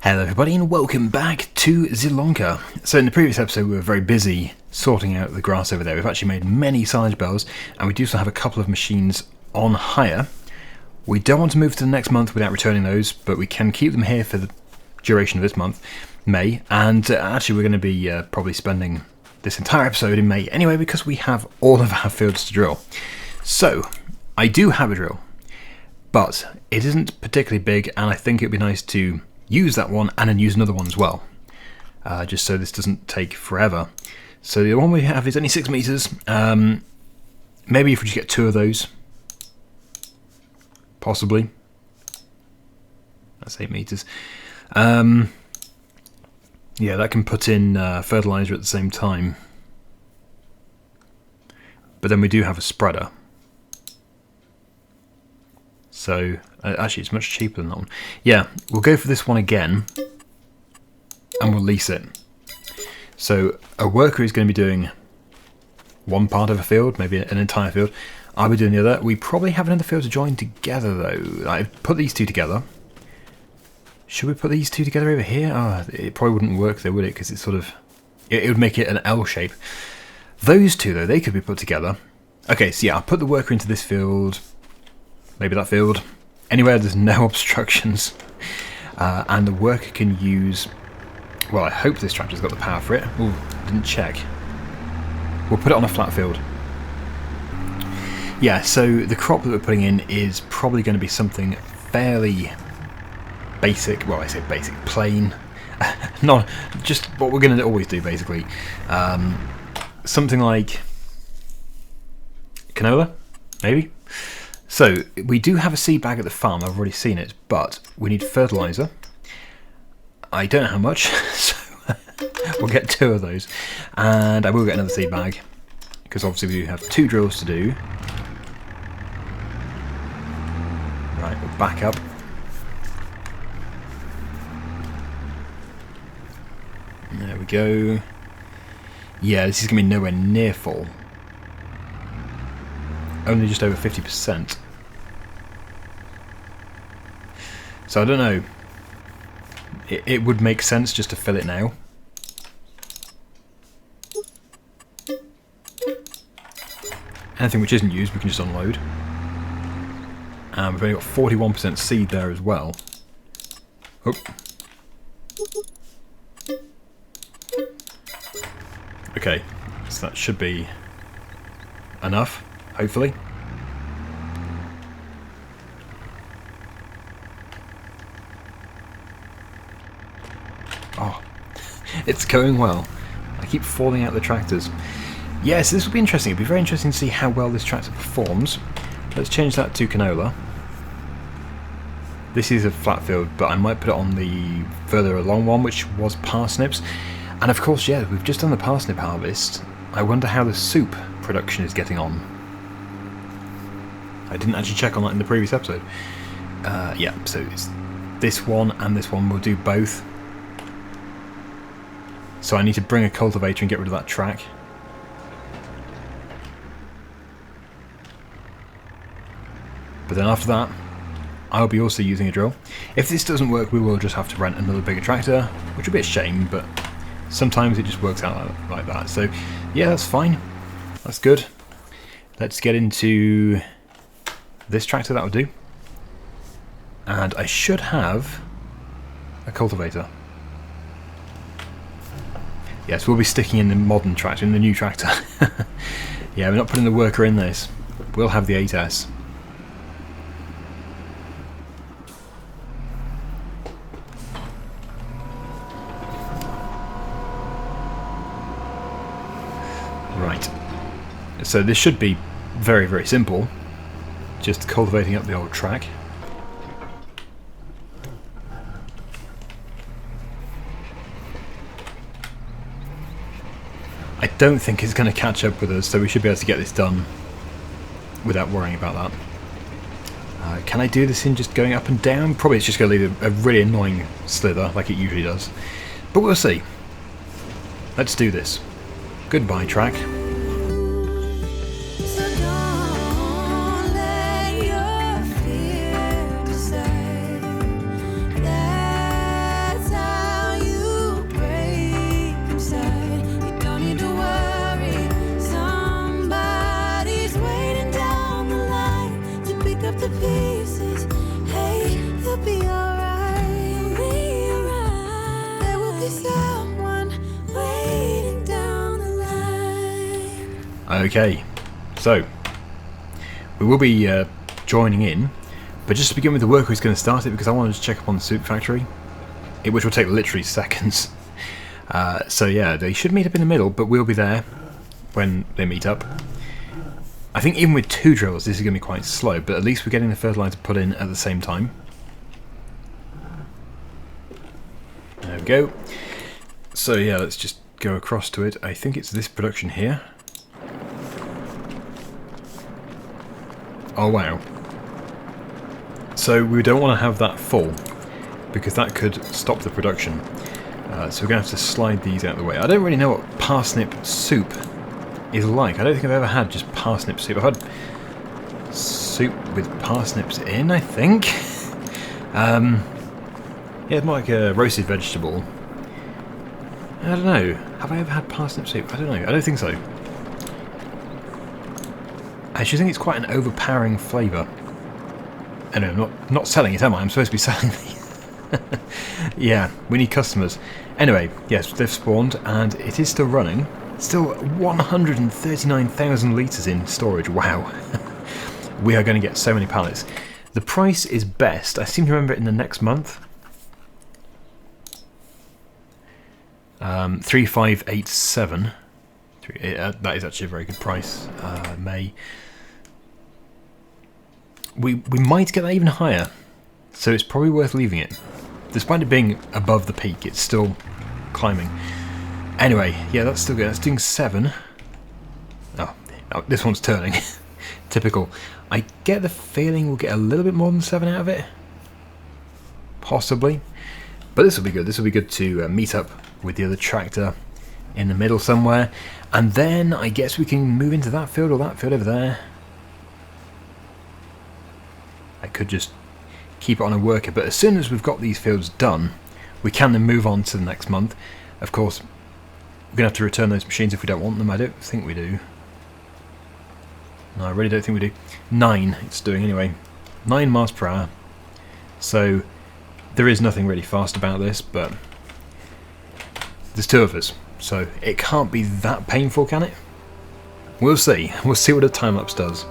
Hello everybody and welcome back to Zielonka. So in the previous episode we were very busy sorting out the grass over there. We've actually made many silage bells and we do still have a couple of machines on hire. We don't want to move to the next month without returning those, but we can keep them here for the duration of this month, May, and actually we're going to be probably spending this entire episode in May anyway because we have all of our fields to drill. So I do have a drill, but it isn't particularly big and I think it'd be nice to use that one and then use another one as well, just so this doesn't take forever. So the one we have is only 6 meters. Maybe if we just get 2 of those, possibly. That's 8 meters. Yeah, that can put in fertilizer at the same time. But then we do have a spreader. So, actually it's much cheaper than that one. Yeah, we'll go for this one again, and we'll lease it. So, a worker is going to be doing one part of a field, maybe an entire field. I'll be doing the other. We probably have another field to join together though. I've put these two together. Should we put these two together over here? Oh, it probably wouldn't work though, would it? Because it's sort of... It would make it an L shape. Those two though, they could be put together. Okay, so yeah, I'll put the worker into this field... Maybe that field, anywhere there's no obstructions, and the worker can use, well I hope this tractor's got the power for it. Ooh, didn't check. We'll put it on a flat field. Yeah, so the crop that we're putting in is probably going to be something fairly basic, well I say basic, plain, not just what we're going to always do basically. Something like canola, maybe? So, we do have a seed bag at the farm, I've already seen it, but we need fertiliser. I don't know how much, so we'll get 2 of those. And I will get another seed bag, because obviously we do have 2 drills to do. Right, we'll back up. There we go. Yeah, this is going to be nowhere near full. Only just over 50%. So I don't know. It would make sense just to fill it now. Anything which isn't used we can just unload. And we've only got 41% seed there as well. Oh. Okay, so that should be enough. Hopefully. Oh, it's going well. I keep falling out the tractors. Yes, this will be interesting. It'll be very interesting to see how well this tractor performs. Let's change that to canola. This is a flat field, but I might put it on the further along one, which was parsnips. And of course, yeah, we've just done the parsnip harvest. I wonder how the soup production is getting on. I didn't actually check on that in the previous episode. Yeah, so it's this one and this one will do both. So I need to bring a cultivator and get rid of that track. But then after that, I'll be also using a drill. If this doesn't work, we will just have to rent another bigger tractor, which will be a shame, but sometimes it just works out like that. So yeah, that's fine. That's good. Let's get into... this tractor, that will do. And I should have a cultivator. Yes, we'll be sticking in the modern tractor, in the new tractor. Yeah, we're not putting the worker in this. We'll have the 8S. Right. So this should be very, very simple. Just cultivating up the old track. I don't think it's going to catch up with us, so we should be able to get this done without worrying about that. Can I do this in just going up and down? Probably it's just going to leave a really annoying slither like it usually does. But we'll see. Let's do this. Goodbye, track. That's Okay, so we will be joining in, but just to begin with, the worker is going to start it because I wanted to check up on the soup factory, which will take literally seconds. So yeah, they should meet up in the middle, but we'll be there when they meet up. I think even with 2 drills this is going to be quite slow, but at least we're getting the fertilizer put in at the same time. There we go. So yeah, let's just go across to it. I think it's this production here. Oh wow. So we don't want to have that full, because that could stop the production. So we're going to have to slide these out of the way. I don't really know what parsnip soup is like. I don't think I've ever had just parsnip soup. I've had soup with parsnips in, I think. Yeah, it's more like a roasted vegetable. I don't know. Have I ever had parsnip soup? I don't know. I don't think so. I actually think it's quite an overpowering flavour. Anyway, I'm not selling it, am I? I'm supposed to be selling these. Yeah, we need customers. Anyway, yes, they've spawned, and it is still running. Still 139,000 litres in storage. Wow. We are going to get so many pallets. The price is best. I seem to remember it in the next month. 3587. That is actually a very good price. May. We might get that even higher, so it's probably worth leaving it. Despite it being above the peak, it's still climbing. Anyway, yeah, that's still good. That's doing 7. Oh, this one's turning. Typical. I get the feeling we'll get a little bit more than 7 out of it. Possibly. But this will be good. This will be good to meet up with the other tractor in the middle somewhere. And then I guess we can move into that field or that field over there. I could just keep it on a worker, but as soon as we've got these fields done, we can then move on to the next month. Of course, we're going to have to return those machines if we don't want them. I don't think we do. No, I really don't think we do. 9 it's doing anyway. 9 miles per hour. So there is nothing really fast about this, but there's 2 of us, so it can't be that painful, can it? We'll see. We'll see what a time-lapse does.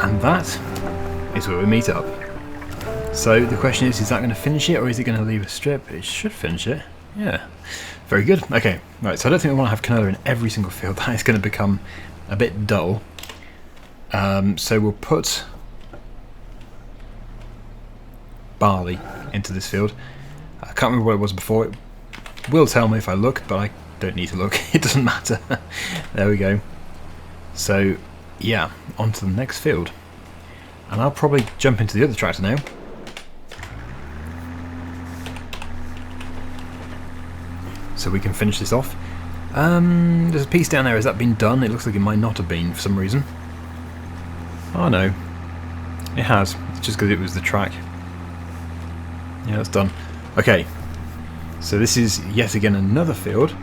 And that is where we meet up. So the question is that going to finish it, or is it going to leave a strip? It should finish it. Yeah. Very good. Okay. Right, so I don't think we want to have canola in every single field. That is going to become a bit dull. So we'll put barley into this field. I can't remember what it was before. It will tell me if I look, but I don't need to look. It doesn't matter. There we go. So yeah, on to the next field. And I'll probably jump into the other tractor now. So we can finish this off. There's a piece down there. Has that been done? It looks like it might not have been for some reason. Oh no. It has. It's just because it was the track. Yeah, that's done. Okay. So this is yet again another field.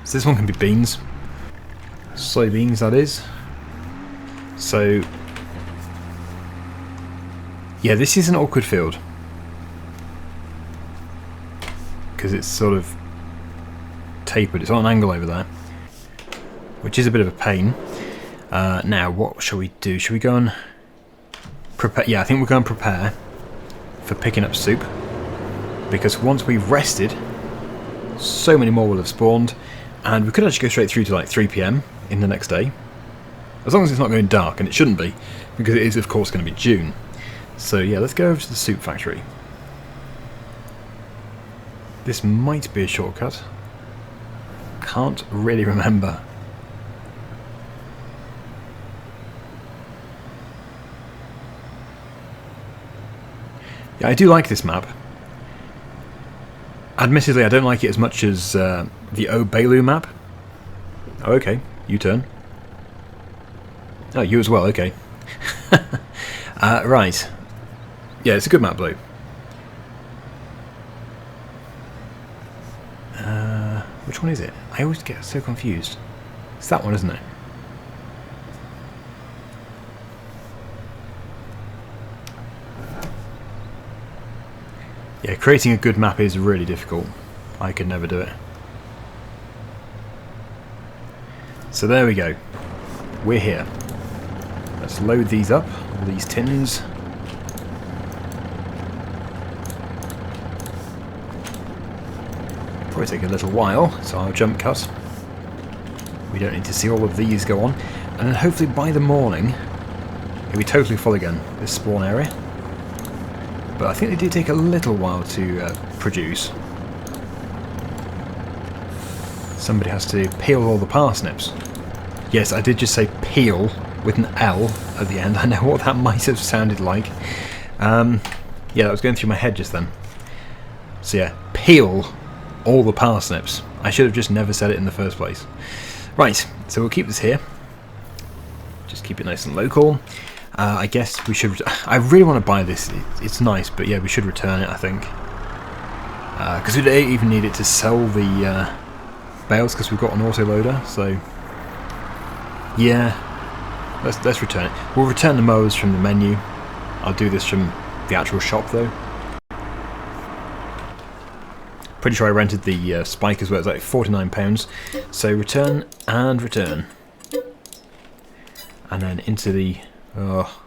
So this one can be beans. Soybeans, that is. So yeah, this is an awkward field because it's sort of tapered. It's on an angle over there, which is a bit of a pain. Now what shall we do? Shall we go and prepare? Yeah, I think we're going to prepare for picking up soup, because once we've rested so many more will have spawned, and we could actually go straight through to like 3 PM in the next day. As long as it's not going dark, and it shouldn't be, because it is of course going to be June. So yeah, let's go over to the soup factory. This might be a shortcut. Can't really remember. Yeah, I do like this map. Admittedly, I don't like it as much as the Obelu map. Oh, okay. U-turn. Oh, you as well, okay. Right. Yeah, it's a good map, though. Which one is it? I always get so confused. It's that one, isn't it? Yeah, creating a good map is really difficult. I could never do it. So there we go. We're here. Let's load these up, all these tins. Probably take a little while, so I'll jump cut. We don't need to see all of these go on. And then hopefully by the morning, it'll be totally full again, this spawn area. But I think they do take a little while to produce. Somebody has to peel all the parsnips. Yes, I did just say peel with an L at the end. I know what that might have sounded like. Yeah, that was going through my head just then. So yeah, peel all the parsnips. I should have just never said it in the first place. Right, so we'll keep this here. Just keep it nice and local. I guess we should... I really want to buy this. It's nice, but yeah, we should return it, I think. Because we don't even need it to sell the bales, because we've got an autoloader, so... Yeah, let's return it. We'll return the mowers from the menu. I'll do this from the actual shop, though. Pretty sure I rented the spike as well. It's like £49. So return and return. And then into the... Oh,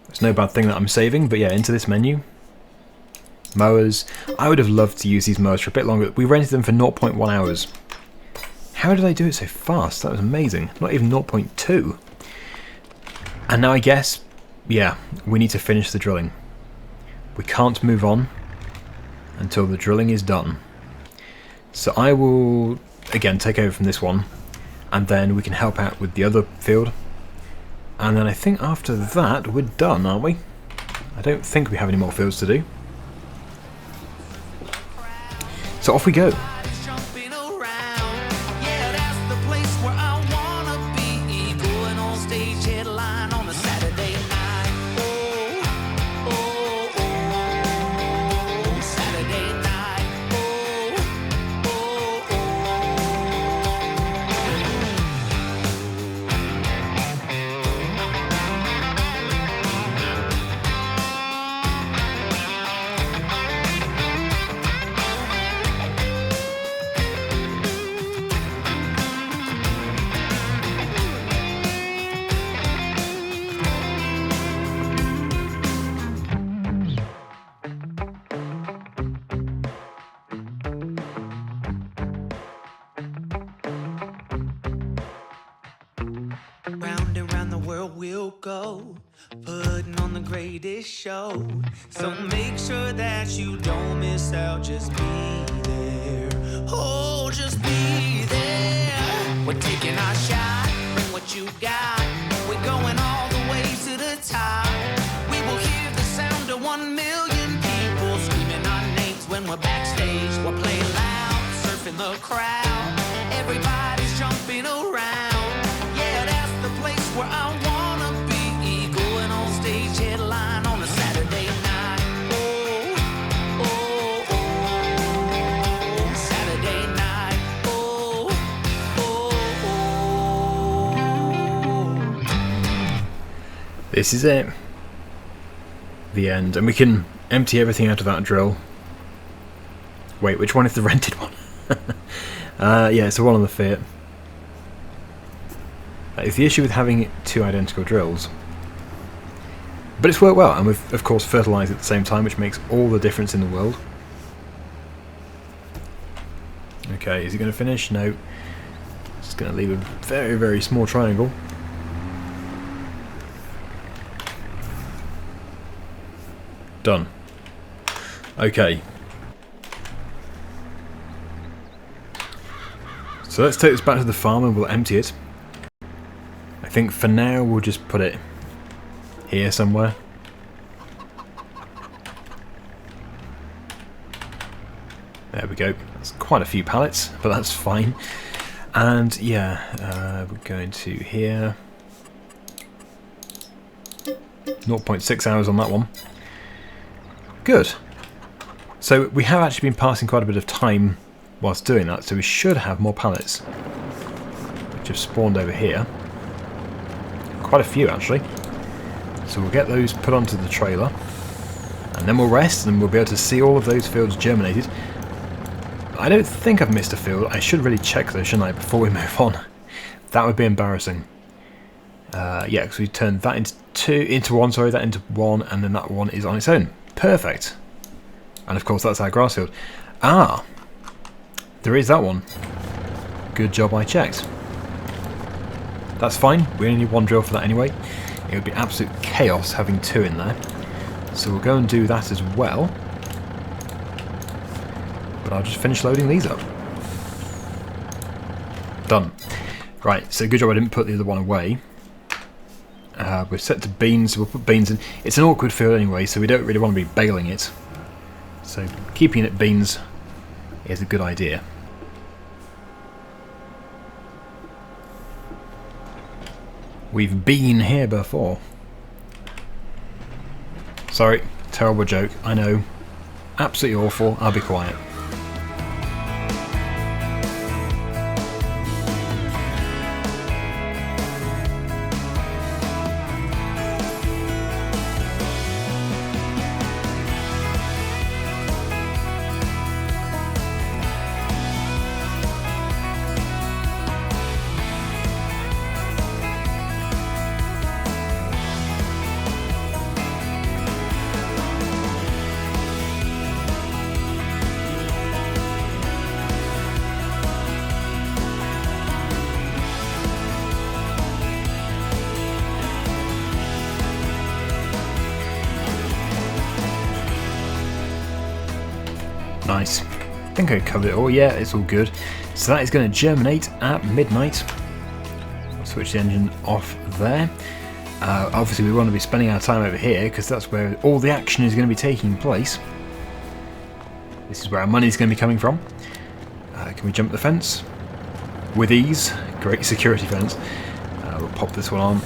it's no bad thing that I'm saving, but yeah, into this menu. Mowers. I would have loved to use these mowers for a bit longer. We rented them for 0.1 hours. How did I do it so fast? That was amazing. Not even 0.2. And now I guess, yeah, we need to finish the drilling. We can't move on until the drilling is done. So I will, again, take over from this one, and then we can help out with the other field. And then I think after that, we're done, aren't we? I don't think we have any more fields to do. So off we go. Round and round the world we'll go, putting on the greatest show. So make sure that you don't miss out, just be there. Oh, just be there. We're taking our shot, bring what you got. We're going all the way to the top. We will hear the sound of 1 million people screaming our names when we're backstage. We're playing loud, surfing the crowd. Everybody's jumping around. Where I wanna be, going on stage headline on a Saturday night. Oh, oh, oh, Saturday night. Oh, oh, oh. This is it. The end. And we can empty everything out of that drill. Wait, which one is the rented one? Yeah, it's the one on the Fiat. It's the issue with having 2 identical drills. But it's worked well, and we've of course fertilised at the same time, which makes all the difference in the world. Okay, is he going to finish? No. Just going to leave a very, very small triangle. Done. Okay. So let's take this back to the farm and we'll empty it. I think for now we'll just put it here somewhere. There we go. That's quite a few pallets, but that's fine. And yeah, we're going to here. 0.6 hours on that one. Good. So we have actually been passing quite a bit of time whilst doing that, so we should have more pallets, which have spawned over here. Quite a few actually. So we'll get those put onto the trailer, and then we'll rest, and we'll be able to see all of those fields germinated. I don't think I've missed a field. I should really check though, shouldn't I, before we move on? That would be embarrassing. Yeah, because we turned that into one, sorry, that into one, and then that one is on its own. Perfect. And of course that's our grass field. Ah, there is that one. Good job I checked. That's fine. We only need one drill for that anyway. It would be absolute chaos having two in there. So we'll go and do that as well. But I'll just finish loading these up. Done. Right, so good job I didn't put the other one away. We're set to beans, so we'll put beans in. It's an awkward field anyway, so we don't really want to be baling it. So keeping it beans is a good idea. We've been here before. Sorry, terrible joke, I know. Absolutely awful, I'll be quiet. Nice. I think I covered it all. Yeah, it's all good. So that is going to germinate at midnight. I'll switch the engine off there. Obviously we want to be spending our time over here because that's where all the action is going to be taking place. This is where our money is going to be coming from. Can we jump the fence? With ease. Great security fence. We'll pop this one on.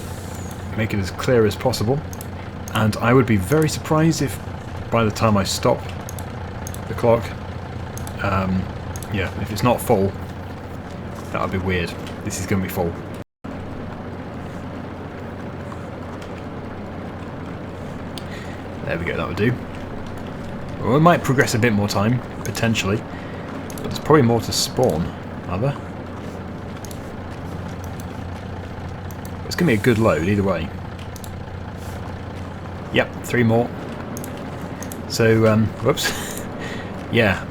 Make it as clear as possible. And I would be very surprised if by the time I stop the clock, yeah, if it's not full, that would be weird. This is going to be full. There we go, that would do. Well, we might progress a bit more time, potentially, but there's probably more to spawn, are there? It's going to be a good load either way. Yep, 3 more. So, whoops. Yeah,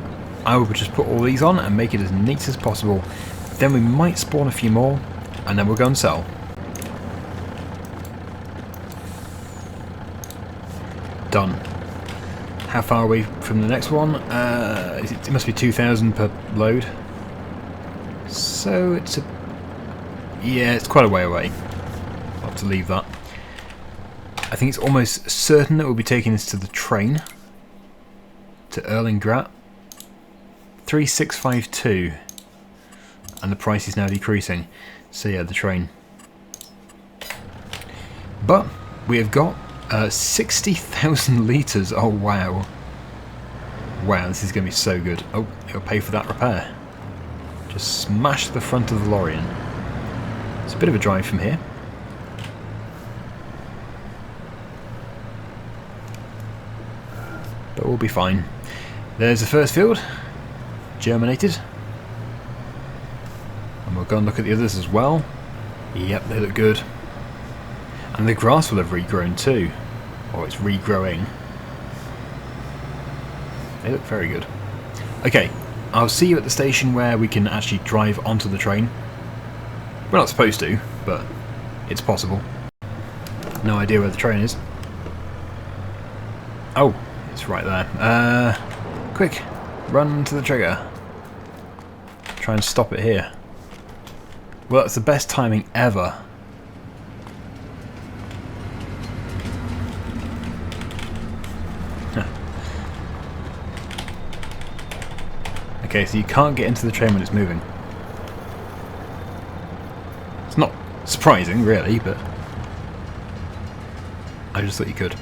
I would just put all these on and make it as neat as possible. Then we might spawn a few more, and then we'll go and sell. Done. How far are we from the next one? It must be 2,000 per load. So it's a... yeah, it's quite a way away. I'll have to leave that. I think it's almost certain that we'll be taking this to the train. To Erlingrat. 3652. And the price is now decreasing. So yeah, the train. But we have got 60,000 litres. Oh wow. Wow, this is going to be so good. Oh, it'll pay for that repair. Just smash the front of the lorry in. It's a bit of a drive from here. But we'll be fine. There's the first field. Germinated. And we'll go and look at the others as well. Yep, they look good. And the grass will have regrown too. Or it's regrowing. They look very good. Okay, I'll see you at the station where we can actually drive onto the train. We're not supposed to, but it's possible. No idea where the train is. Oh, it's right there. Quick, run to the trigger. Try and stop it here. Well, that's the best timing ever. Okay, so you can't get into the train when it's moving. It's not surprising, really, but I just thought you could.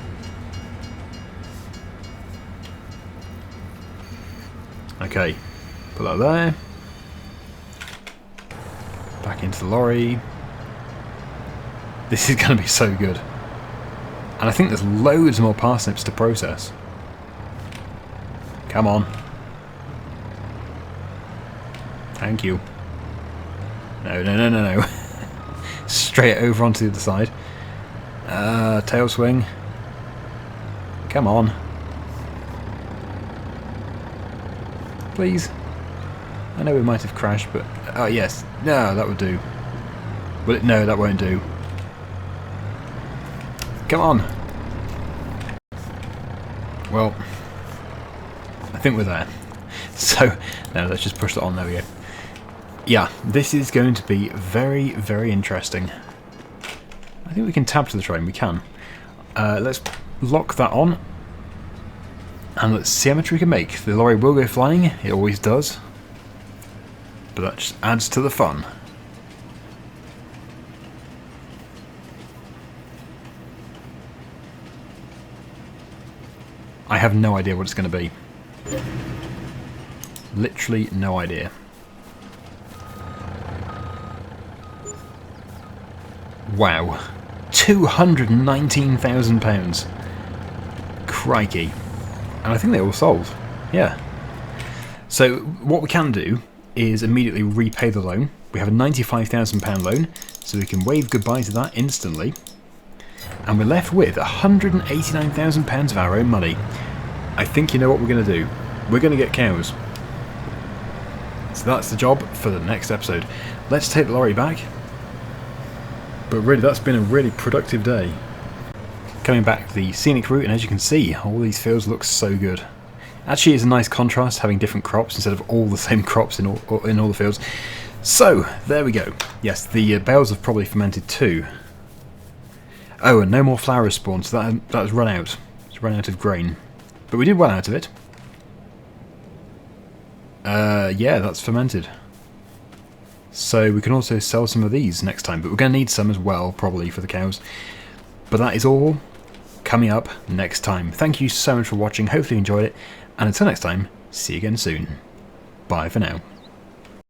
Okay, put that there. Back into the lorry. This is going to be so good. And I think there's loads more parsnips to process. Come on. Thank you. No, no, no, no, no. Straight over onto the other side. Tail swing. Come on. Please. I know we might have crashed, but... Oh, yes. No, that would do. Will it? No, that won't do. Come on. Well, I think we're there. So, no, let's just push that on. There we go. Yeah, this is going to be very, very interesting. I think we can tab to the train. We can. Let's lock that on. And let's see how much we can make. The lorry will go flying. It always does. But that just adds to the fun. I have no idea what it's going to be. Literally no idea. Wow. £219,000. Crikey. And I think they all sold. Yeah. So what we can do is immediately repay the loan. We have a £95,000 loan, so we can wave goodbye to that instantly. And we're left with £189,000 of our own money. I think you know what we're going to do. We're going to get cows. So that's the job for the next episode. Let's take the lorry back. But really, that's been a really productive day. Coming back the scenic route, and as you can see, all these fields look so good. Actually, it's a nice contrast having different crops instead of all the same crops in all the fields. So, there we go. Yes, the bales have probably fermented too. Oh, and no more flowers spawned, so that has run out. It's run out of grain. But we did well out of it. Yeah, that's fermented. So we can also sell some of these next time, but we're going to need some as well, probably, for the cows. But that is all coming up next time. Thank you so much for watching, hopefully you enjoyed it, and until next time, see you again soon. Bye for now.